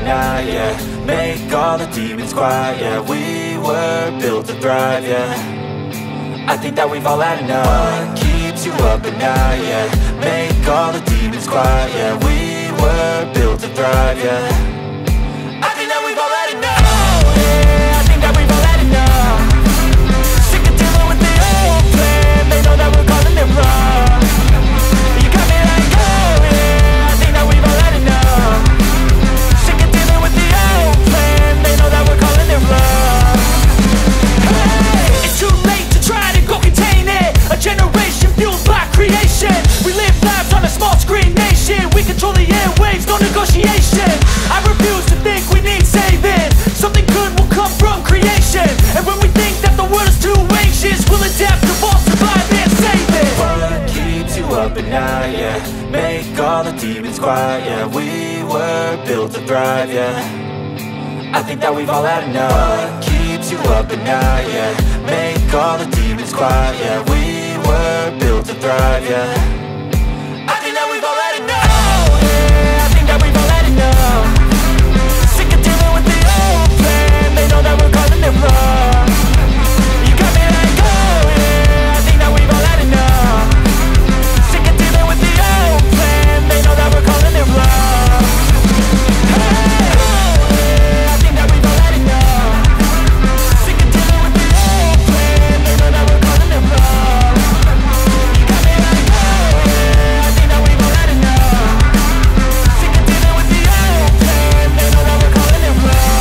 night, yeah. Make all the demons quiet, yeah. We were built to thrive, yeah. I think that we've all had enough. What keeps you up at night, yeah. Make all the demons quiet, yeah. We were built to thrive, yeah. I think that we've all had enough. Oh, yeah, I think that we've all had enough. Sick of dealing with the old plan. They know that we're calling it wrong. You got me like, oh yeah, I think that we've all had enough. Sick of dealing with the old plan. They know that we're calling it wrong. Hey, it's too late to try to go contain it. A generation fueled by creation. We live lives on a small screen nation. We control the airwaves, no negotiation. I refuse to think we need saving. Something good will come from creation. And when we think that the world is too anxious, we'll adapt, evolve, survive and save it. What keeps you up at night, yeah. Make all the demons quiet, yeah. We were built to thrive, yeah. I think that we've all had enough. What keeps you up at night, yeah. Make all the demons quiet, yeah. We were built to thrive, yeah. I think that we've all had enough. Oh, yeah, I think that we've all had enough. Sick of dealing with the old plan. They know that we're calling it wrong. You got me like, oh yeah, I think that we've all had enough. Sick of dealing with the old plan. They know that we're calling it wrong. Hey, oh yeah, I think that we've all had enough. Sick of dealing with the old plan. They know that we're calling it wrong. You got me like, oh yeah, I think that we've all had enough. Sick of dealing with the old plan. They know that we're calling it wrong.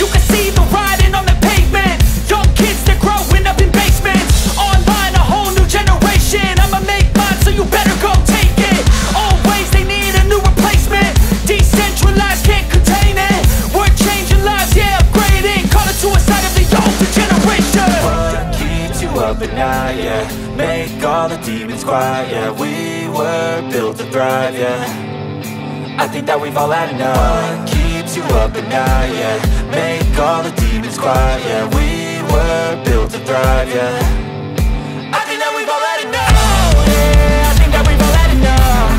You can see the writing on the pavement. Young kids, they're growing up in basements. Online, a whole new generation. I'ma make mine, so you better go take it. Always, they need a new replacement. Decentralized, can't contain it. We're changing lives, yeah, upgrading. Call it suicide of the older generation. What keeps you up at night, yeah. Make all the demons quiet, yeah. We were built to thrive, yeah. I think that we've all had enough. What keeps you up at night, yeah. Make all the demons quiet, yeah. We were built to thrive, yeah. I think that we've all had enough. Oh yeah, I think that we've all had enough.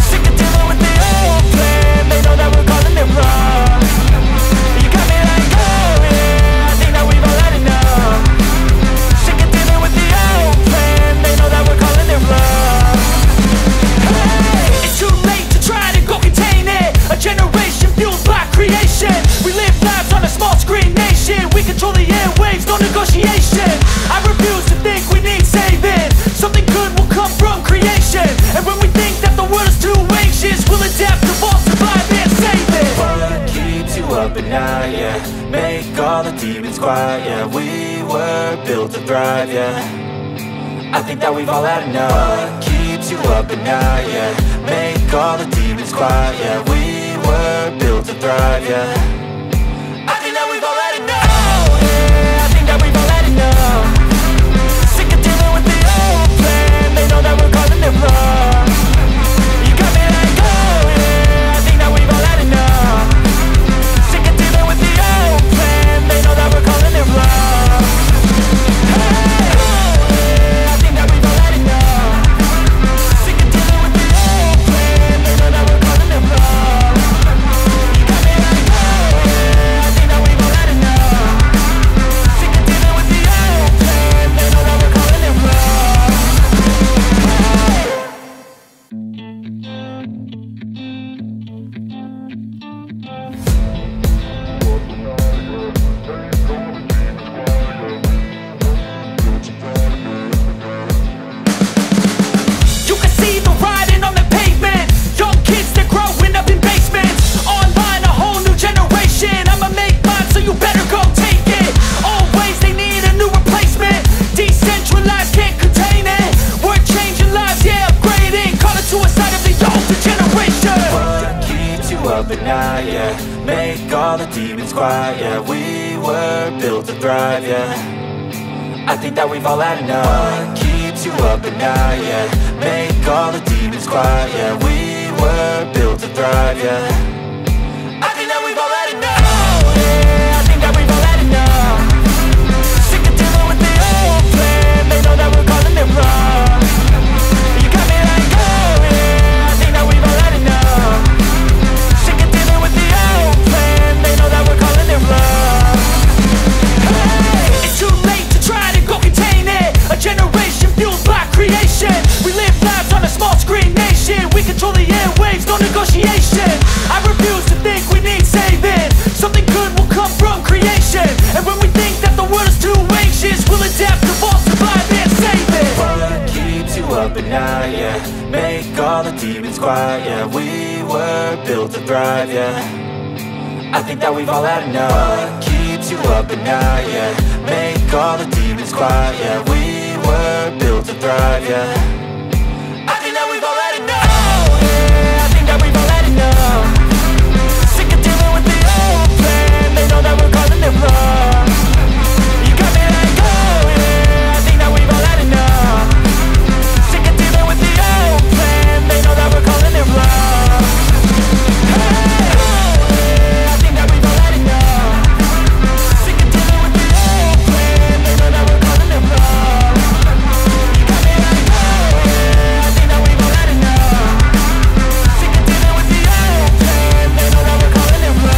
Sick of dealing with the old plan. They know that we're calling it wrong. You got me like, oh yeah, I think that we've all had enough. Sick of dealing with the old plan. They know that we're calling it wrong. Hey, it's too late to try to go contain it. A generation fueled by creation. We live lives on a small screen nation. We control the airwaves, no negotiation. I refuse to think we need saving. Something good will come from creation. And when we think that the world is too anxious, we'll adapt, evolve, survive and save it. What keeps you up at night, yeah. Make all the demons quiet, yeah. We were built to thrive, yeah. I think that we've all had enough. What keeps you up at night, yeah. Make all the demons quiet, yeah. We were built to thrive, yeah. I think that we've all had enough. Oh yeah, I think that we've all had enough. Sick of dealing with the old plan. They know that we're calling it wrong. You got me like, oh yeah, I think that we've all had enough. Sick of dealing with the old plan. They know that we're calling it wrong. Hey, oh yeah, I think that we've all had enough. Sick of dealing with the old plan. They know that we're calling it wrong. You got me like, oh yeah, I think that we've all had enough. Sick of dealing with the old plan. They know that we're calling it wrong. You can see the writing on the pavement. Young kids, they're growing up in basements. Online, a whole new generation. I'ma make mine, so you better go take it. Always, they need a new replacement. Decentralized, can't contain it. We're changing lives, yeah, upgrading. Call it suicide of the older generation. What keeps you up at night, yeah. Make all the demons quiet, yeah. We were built to thrive, yeah. I think that we've all had enough. What keeps you up at night, yeah. Make all the demons quiet, yeah. We were built to thrive. thrive, yeah. I think that we've all had enough, yeah, I think that we've all had enough. Sick of dealing with the old plan, they know that we're calling it wrong. You got me like, oh yeah, I think that we've all had enough. Sick of dealing with the old plan, they know that we're calling it wrong. Hey, it's too late to try to go contain it. A generation fueled by creation. We live lives on a small screen nation. We control the airwaves, no negotiation. I refuse to think we need saving. Something good will come from creation. And when we think that the world is too anxious, we'll adapt, evolve, survive and save it. What keeps you up at night, yeah? Make all the demons quiet, yeah. We were built to thrive, yeah. I think that we've all had enough. What keeps you up at night, yeah? Make all the demons quiet, yeah. We were built to thrive, yeah. I think that we've all had enough, yeah. I think that we've all had enough. Sick of dealing with the old plan, they know that we're calling it wrong. You got me like, oh yeah, I think that we've all had enough. Sick of dealing with the old plan, they know that we're calling it wrong. Hey, oh yeah, I think that we've all had enough. Sick of dealing with the old plan, they know that we're calling it wrong. You got me like, oh yeah, I think that we've all had enough. Sick of dealing with the old plan, they know that we're calling it wrong.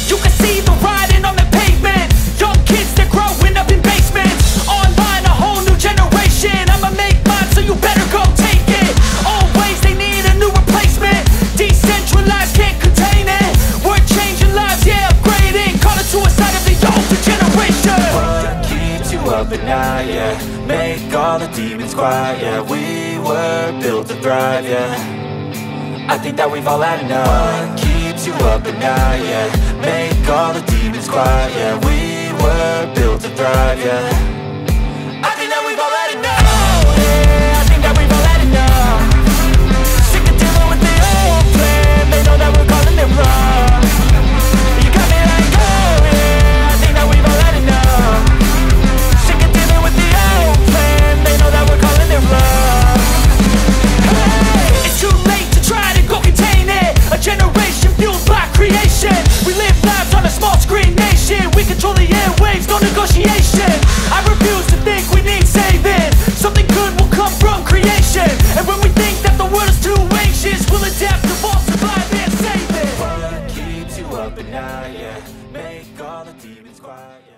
You can see the writing on the pavement. Young kids, they're growing up in basements. Online, a whole new generation. I'ma make mine, so you better go take it. Always, they need a new replacement. Decentralized, can't contain it. We're changing lives, yeah, upgrading. Call it suicide of the older generation. What keeps you up at night, yeah? Make all the demons quiet, yeah. We were built to thrive, yeah. I think that we've all had enough. What keeps you up at night, yeah? Make all the demons quiet, yeah. We were built to thrive, yeah. I think that we've all had enough, yeah. I think that we've all had enough. Sick of dealing with the old plan, they know that we're calling it wrong. You got me like, oh yeah, I think that we've all had enough. Sick of dealing with the old plan, they know that we're calling it wrong. Hey, it's too late to try to go contain it. A generation fueled by creation. We live lives on a small screen nation. We control the airwaves, no negotiation. I refuse to think we need saving. Something good will come from creation. And when we think that the world is too anxious, we'll adapt, evolve, survive and save it. What keeps you up at night, yeah? Make all the demons quiet, yeah.